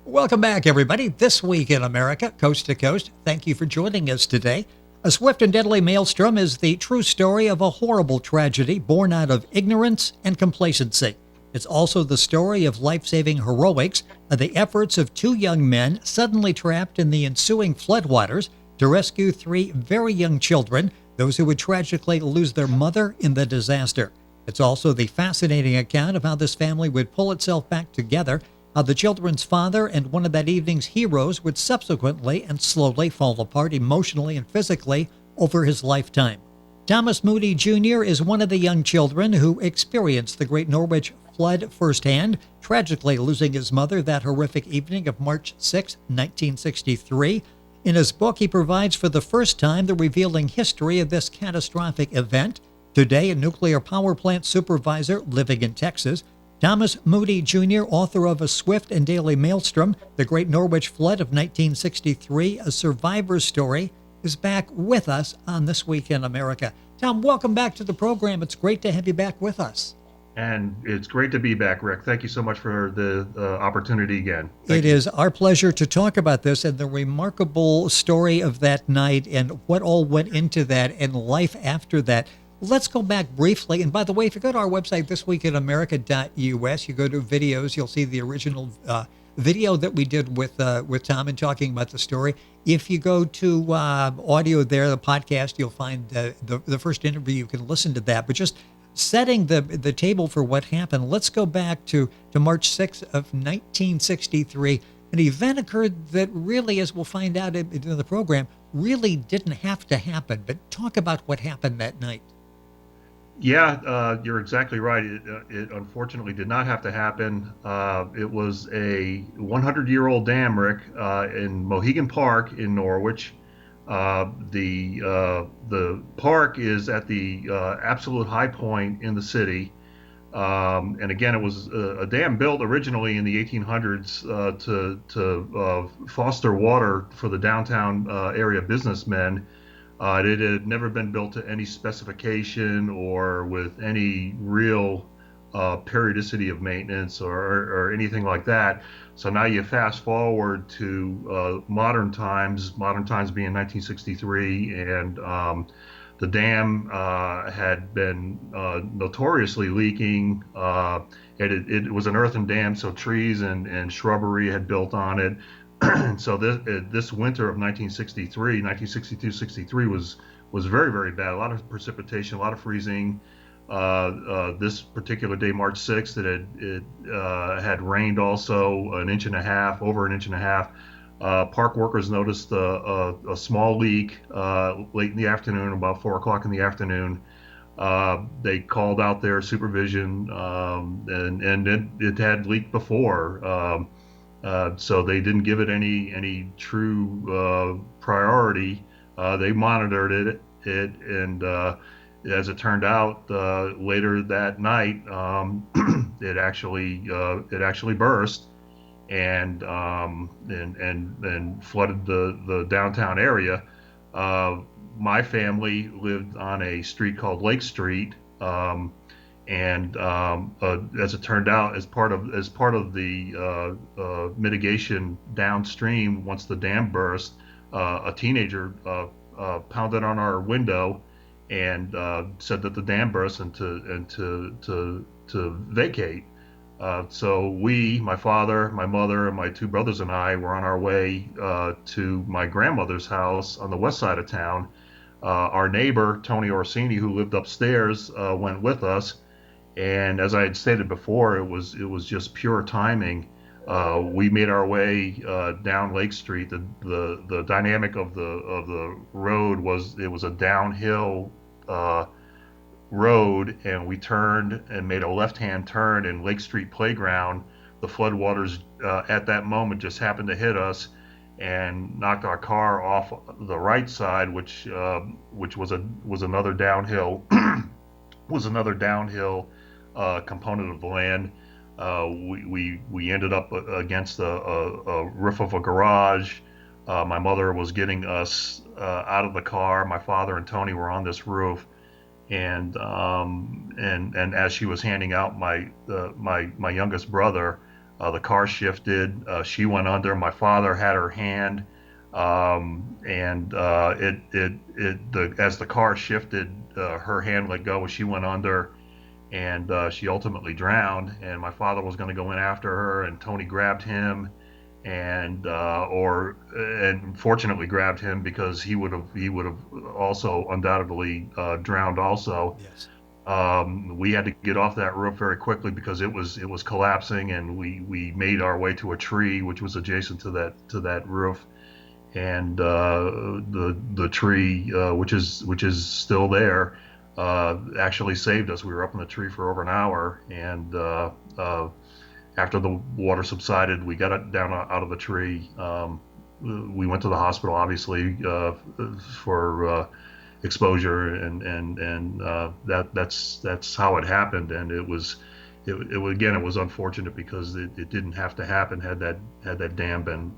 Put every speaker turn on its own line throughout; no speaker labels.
Welcome back, everybody. This Week in America, Coast to Coast. Thank you for joining us today. A swift and deadly maelstrom is the true story of a horrible tragedy born out of ignorance and complacency. It's also the story of life-saving heroics and the efforts of two young men suddenly trapped in the ensuing floodwaters to rescue three very young children, those who would tragically lose their mother in the disaster. It's also the fascinating account of how this family would pull itself back together, how the children's father and one of that evening's heroes would subsequently and slowly fall apart emotionally and physically over his lifetime. Thomas Moody Jr. is one of the young children who experienced the Great Norwich Flood firsthand, tragically losing his mother that horrific evening of March 6, 1963. In his book, he provides for the first time the revealing history of this catastrophic event. Today, a nuclear power plant supervisor living in Texas, Thomas Moody Jr., author of A Swift and Deadly Maelstrom, The Great Norwich Flood of 1963, A Survivor's Story, is back with us on This Week in America. Tom, welcome back to the program. It's great to have you back with us.
And it's great to be back, Rick. Thank you so much for the opportunity again.
It is our pleasure to talk about this and the remarkable story of that night and what all went into that and life after that. Let's go back briefly. And by the way, if you go to our website, thisweekinamerica.us, you go to videos, you'll see the original video that we did with Tom and talking about the story. If you go to audio there, the podcast, you'll find the first interview. You can listen to that. But just setting the table for what happened, let's go back to March 6th of 1963. An event occurred that really, as we'll find out in the program, really didn't have to happen. But talk about what happened that night.
Yeah, you're exactly right. It unfortunately did not have to happen. It was a 100-year-old dam, Rick, in Mohegan Park in Norwich. The park is at the absolute high point in the city. And again, it was a dam built originally in the 1800s to foster water for the downtown area businessmen. It had never been built to any specification or with any real periodicity of maintenance or anything like that. So now you fast forward to modern times being 1963, and the dam had been notoriously leaking. It was an earthen dam, so trees and shrubbery had built on it. So this winter of 1962-63 was very, very bad. A lot of precipitation, a lot of freezing. This particular day, March 6th, it had rained also an inch and a half, over an inch and a half. Park workers noticed a small leak late in the afternoon, about 4 o'clock in the afternoon. They called out their supervision, and it had leaked before. So they didn't give it any true priority. They monitored it, and as it turned out, later that night, it actually burst and flooded the downtown area. My family lived on a street called Lake Street. And as it turned out, as part of the mitigation downstream, once the dam burst, a teenager pounded on our window and said that the dam burst and to vacate. So my father, my mother, and my two brothers and I were on our way to my grandmother's house on the west side of town. Our neighbor, Tony Orsini, who lived upstairs, went with us. And as I had stated before, it was just pure timing. We made our way down Lake Street. The dynamic of the road was it was a downhill road, and we turned and made a left-hand turn in Lake Street Playground. The floodwaters at that moment just happened to hit us and knocked our car off the right side, which was another downhill component of the land. We ended up against a roof of a garage. My mother was getting us out of the car. My father and Tony were on this roof, and as she was handing out my youngest brother, The car shifted. She went under. My father had her hand, and as the car shifted, her hand let go. She went under, and she ultimately drowned. And my father was going to go in after her, and Tony grabbed him, and fortunately grabbed him, because he would have also undoubtedly drowned also.
Yes.
We had to get off that roof very quickly because it was collapsing, and we made our way to a tree which was adjacent to that roof, and the tree, which is still there, actually saved us. We were up in the tree for over an hour, and after the water subsided, we got it down out of the tree. We went to the hospital, obviously, for exposure, and that's how it happened. And it was unfortunate because it didn't have to happen had that dam been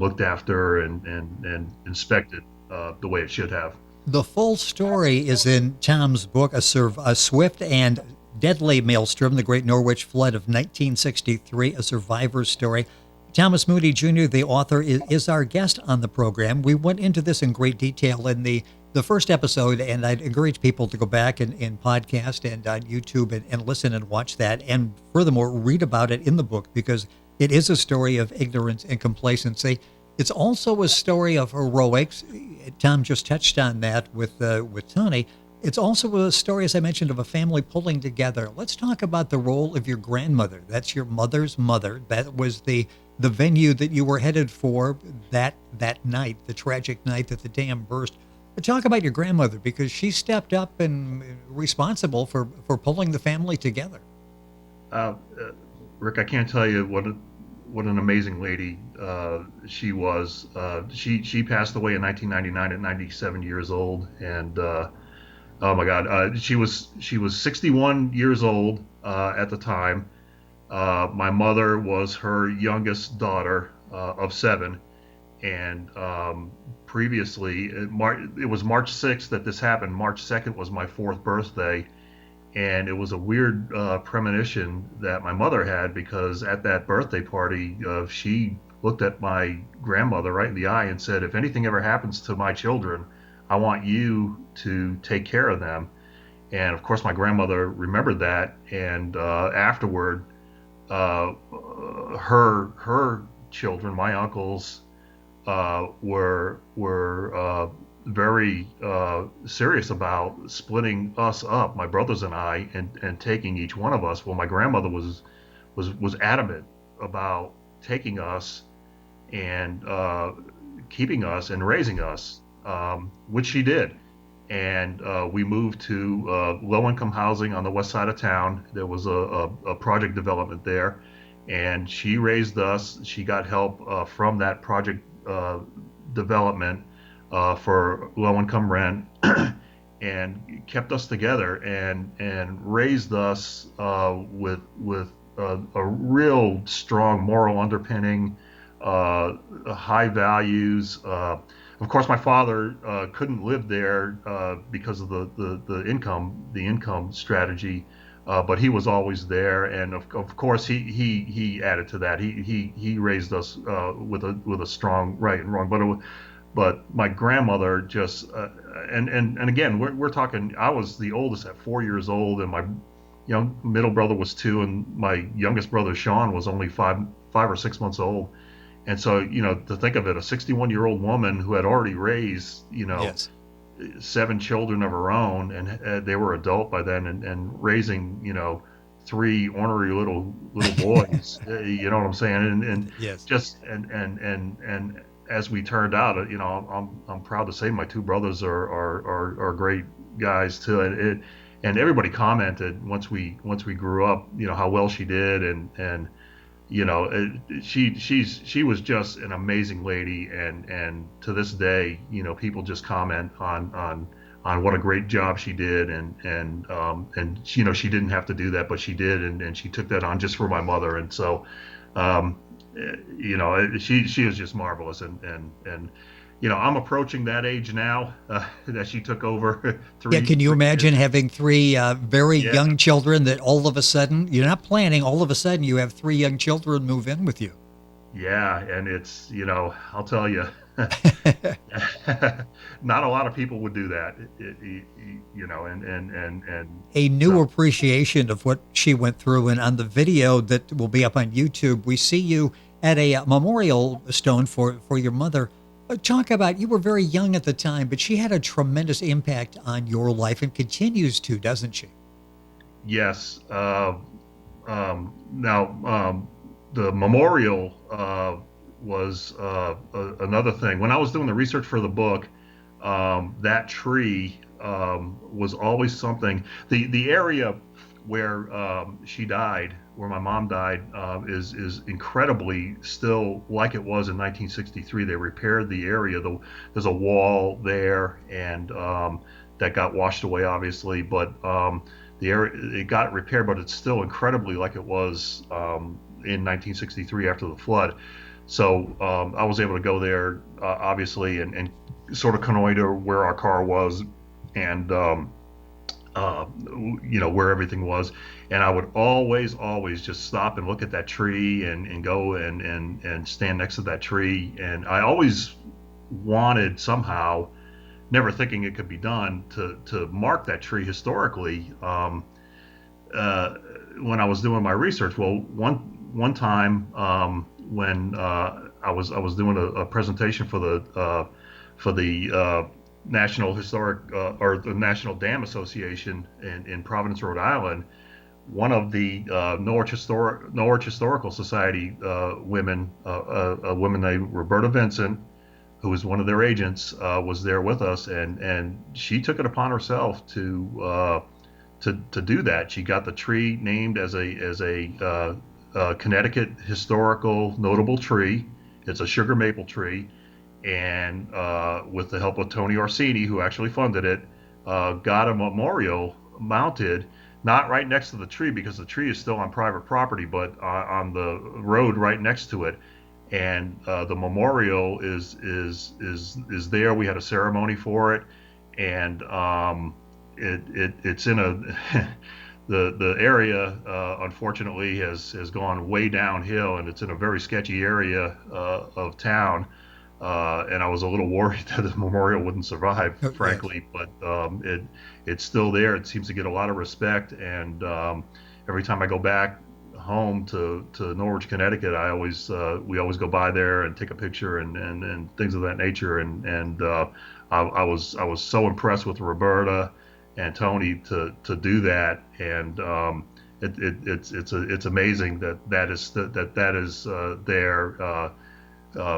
looked after and inspected the way it should have.
The full story is in Tom's book, A Swift and Deadly Maelstrom, the Great Norwich Flood of 1963, a survivor's story. Thomas Moody Jr., the author, is our guest on the program. We went into this in great detail in the first episode, and I'd encourage people to go back and podcast and on YouTube and listen and watch that. And furthermore, read about it in the book, because it is a story of ignorance and complacency. It's also a story of heroics. Tom just touched on that with Tony. It's also a story, as I mentioned, of a family pulling together. Let's talk about the role of your grandmother. That's your mother's mother. That was the venue that you were headed for that night, the tragic night that the dam burst. But talk about your grandmother, because she stepped up and responsible for pulling the family together.
Uh, Rick, I can't tell you what an amazing lady she was. She passed away in 1999 at 97 years old, and oh my God, she was 61 years old at the time. My mother was her youngest daughter of seven, and previously, it was March 6th that this happened. March 2nd was my fourth birthday, and it was a weird premonition that my mother had, because at that birthday party, she looked at my grandmother right in the eye and said, "If anything ever happens to my children, I want you to take care of them." And of course, my grandmother remembered that, and afterward, her children, my uncles, were very serious about splitting us up, my brothers and I, and taking each one of us. Well, my grandmother was adamant about taking us and keeping us and raising us, which she did. And we moved to low-income housing on the west side of town. There was a project development there, and she raised us. She got help from that project development for low-income rent, and kept us together and raised us with a real strong moral underpinning, high values. Of course, my father couldn't live there because of the income strategy, but he was always there, and of course he added to that. He raised us with a strong right and wrong, but my grandmother just and again, we're talking. I was the oldest at 4 years old, and my middle brother was two, and my youngest brother Sean was only five or 6 months old. And so, to think of it, a 61-year-old woman who had already raised,
Yes.
7 children of her own, and they were adult by then, and raising, three ornery little boys. You know what I'm saying? And
Yes.
just and as we turned out, I'm proud to say my two brothers are great guys too. And everybody commented once we grew up, how well she did, and she was just an amazing lady, and to this day, people just comment on what a great job she did, and she didn't have to do that, but she did, and she took that on just for my mother. And so she is just marvelous, and I'm approaching that age now that she took over
Yeah, can you
three
imagine
kids.
having three very
Yeah,
young children that all of a sudden, you're not planning, all of a sudden you have three young children move in with you?
yeah, and it's I'll tell you, not a lot of people would do that. And
A new
so
appreciation of what she went through. And on the video that will be up on YouTube, we see you at a memorial stone for your mother. Talk about, you were very young at the time, but she had a tremendous impact on your life and continues to, doesn't she?
yes, now the memorial was another thing. When I was doing the research for the book, that tree was always something. The area where she died, where my mom died, is incredibly still like it was in 1963. They repaired the area. There's a wall there, and that got washed away, obviously, but the area it got repaired, but it's still incredibly like it was in 1963 after the flood. So I was able to go there, obviously, and sort of connoiter where our car was, and where everything was. And I would always just stop and look at that tree and go and stand next to that tree. And I always wanted somehow, never thinking it could be done, to mark that tree historically. Uh, when I was doing my research, well, one time when I was doing a presentation for the National Historic or the National Dam Association in Providence, Rhode Island, one of the Norwich Historical Society women, a woman named Roberta Vincent, who was one of their agents, was there with us, and she took it upon herself to do that. She got the tree named as a Connecticut historical notable tree. It's a sugar maple tree, and with the help of Tony Orsini, who actually funded it, got a memorial mounted, not right next to the tree because the tree is still on private property, but on the road right next to it. And the memorial is there. We had a ceremony for it, and it's in a the area unfortunately has gone way downhill, and it's in a very sketchy area of town. And I was a little worried that the memorial wouldn't survive,
Oh, yes.
frankly, but it's still there. It seems to get a lot of respect, and every time I go back home to Norwich, Connecticut, we always go by there and take a picture and things of that nature. And I was so impressed with Roberta and Tony to do that, and it's amazing that is there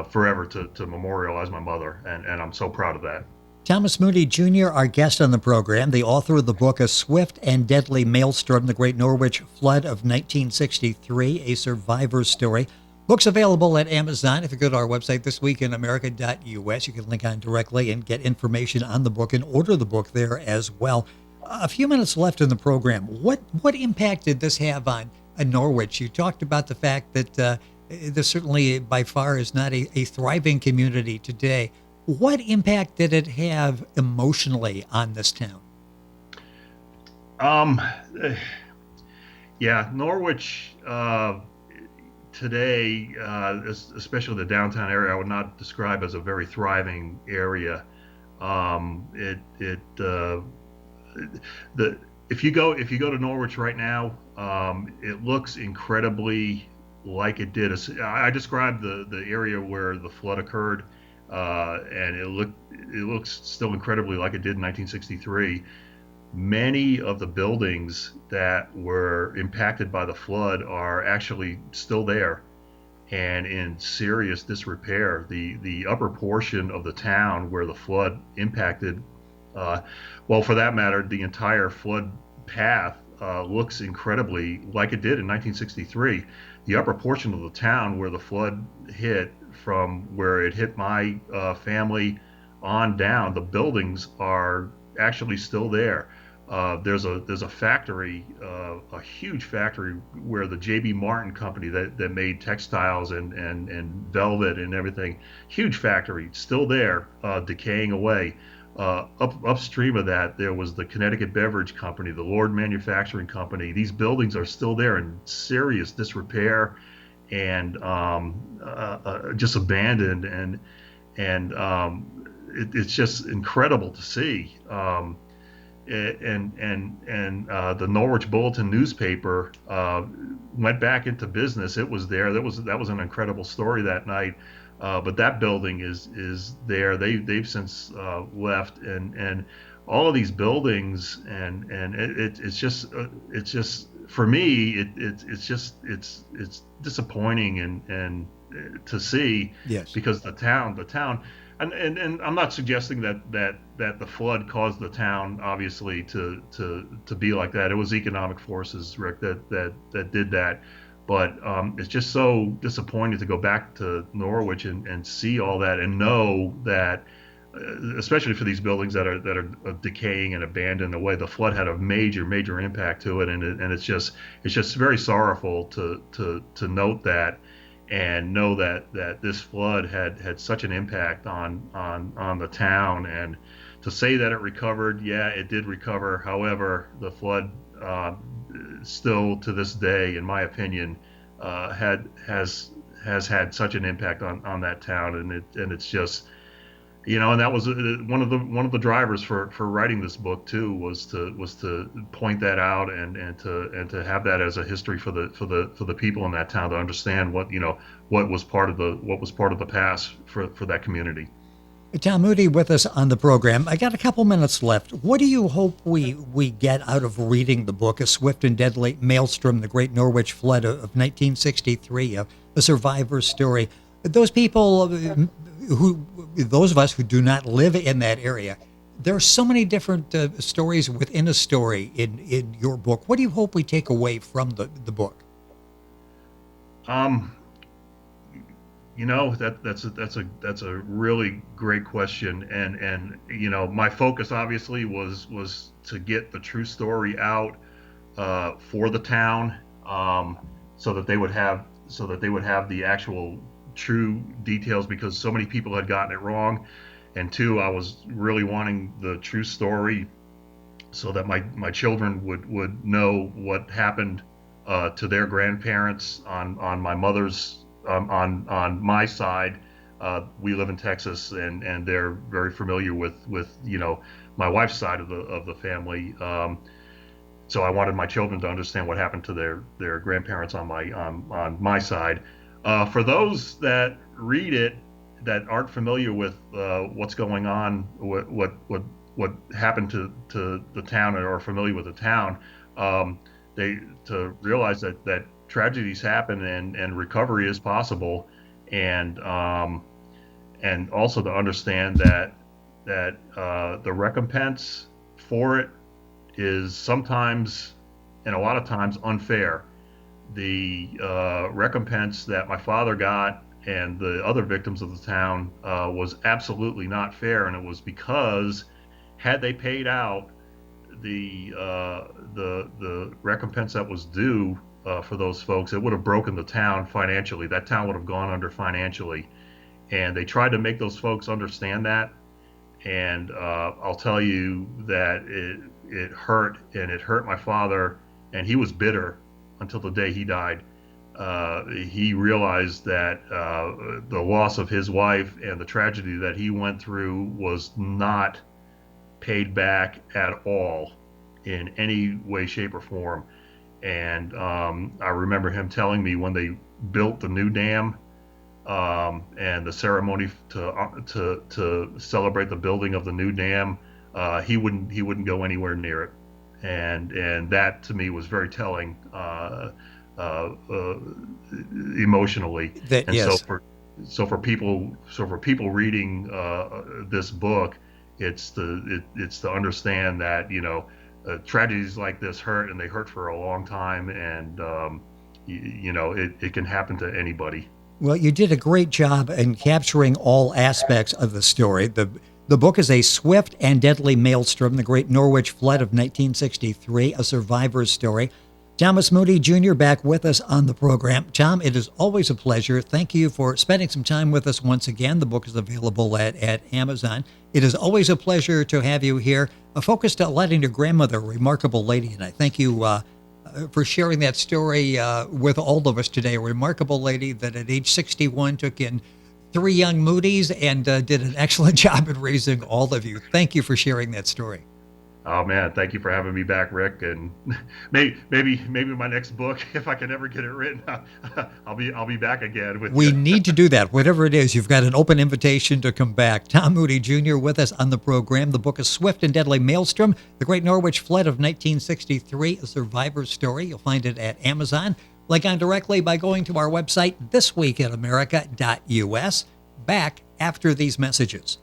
forever to memorialize my mother, and I'm so proud of that.
Thomas Moody Jr., our guest on the program, the author of the book A Swift and Deadly Maelstrom, the Great Norwich Flood of 1963, a survivor's story. Book's available at Amazon. If you go to our website, thisweekinamerica.us, you can link on directly and get information on the book and order the book there as well. A few minutes left in the program. What impact did this have on Norwich? You talked about the fact that this certainly by far is not a thriving community today. What impact did it have emotionally on this town?
Um, yeah, Norwich today, especially the downtown area, I would not describe as a very thriving area. It the if you go to Norwich right now, it looks incredibly like it did. I described the area where the flood occurred, and it looks still incredibly like it did in 1963. Many of the buildings that were impacted by the flood are actually still there and in serious disrepair. The upper portion of the town where the flood impacted, uh, well, for that matter, the entire flood path looks incredibly like it did in 1963. The upper portion of the town where the flood hit, from where it hit my family on down, the buildings are actually still there. there's a factory, a huge factory where the J.B. Martin company that made textiles and velvet and everything, huge factory, still there, decaying away. Upstream of that, there was the Connecticut Beverage Company, the Lord Manufacturing Company. These buildings are still there in serious disrepair and just abandoned, and it's just incredible to see. And the Norwich Bulletin newspaper went back into business. It was there. That was an incredible story that night. But that building is there. They've since left, and all of these buildings, and it's just for me it's disappointing and to see,
Yes.
because the town, and I'm not suggesting that the flood caused the town obviously to be like that. It was economic forces, Rick, that did that. But it's just so disappointing to go back to Norwich and see all that and know that, especially for these buildings that are decaying and abandoned away, the flood had a major impact to it, and it's just very sorrowful to note that and know that this flood had such an impact on the town. And to say that it recovered, yeah, it did recover. However, the flood still to this day, in my opinion, has had such an impact on that town, and it's just, and that was one of the drivers for writing this book too, was to point that out, and to have that as a history for the people in that town, to understand what was part of the past for that community.
Tom Moody with us on the program. I got a couple minutes left. What do you hope we get out of reading the book, A Swift and Deadly Maelstrom, the Great Norwich Flood of 1963, a survivor's story? Those people those of us who do not live in that area, there are so many different stories within a story in your book. What do you hope we take away from the book?
That's a really great question, and my focus obviously was to get the true story out for the town, so that they would have the actual true details, because so many people had gotten it wrong. And two, I was really wanting the true story so that my children would know what happened to their grandparents on my mother's, on my side. We live in Texas, and they're very familiar with my wife's side of the family. So I wanted my children to understand what happened to their grandparents on my side. For those that read it that aren't familiar with what's going on, what happened to the town, or are familiar with the town, they to realize that tragedies happen, and recovery is possible, and also to understand that the recompense for it is sometimes, and a lot of times, unfair. The recompense that my father got and the other victims of the town was absolutely not fair, and it was because, had they paid out the recompense that was due for those folks, it would have broken the town financially. That town would have gone under financially, and they tried to make those folks understand that. And I'll tell you that it hurt, and it hurt my father, and he was bitter until the day he died. He realized that the loss of his wife and the tragedy that he went through was not paid back at all in any way, shape, or form. And I remember him telling me, when they built the new dam, and the ceremony to celebrate the building of the new dam, he wouldn't go anywhere near it. And that to me was very telling, emotionally. And
Yes.
for people reading this book, it's to understand that tragedies like this hurt, and they hurt for a long time, and it can happen to anybody.
Well, you did a great job in capturing all aspects of the story. The book is A Swift and Deadly Maelstrom, the Great Norwich Flood of 1963, a survivor's story. Thomas Moody Jr. back with us on the program. Tom, it is always a pleasure. Thank you for spending some time with us once again. The book is available at Amazon. It is always a pleasure to have you here. Focused on letting your grandmother, a remarkable lady, and I thank you for sharing that story with all of us today. A remarkable lady that at age 61 took in 3 young Moody's and did an excellent job at raising all of you. Thank you for sharing that story.
Oh man, thank you for having me back, Rick. And maybe my next book, if I can ever get it written, I'll be back again with
We
you.
need to do that. Whatever it is, you've got an open invitation to come back. Tom Moody Jr. with us on the program. The book is Swift and Deadly Maelstrom, the Great Norwich Flood of 1963, a survivor's story. You'll find it at Amazon. Link on directly by going to our website, thisweekinamerica.us. Back after these messages.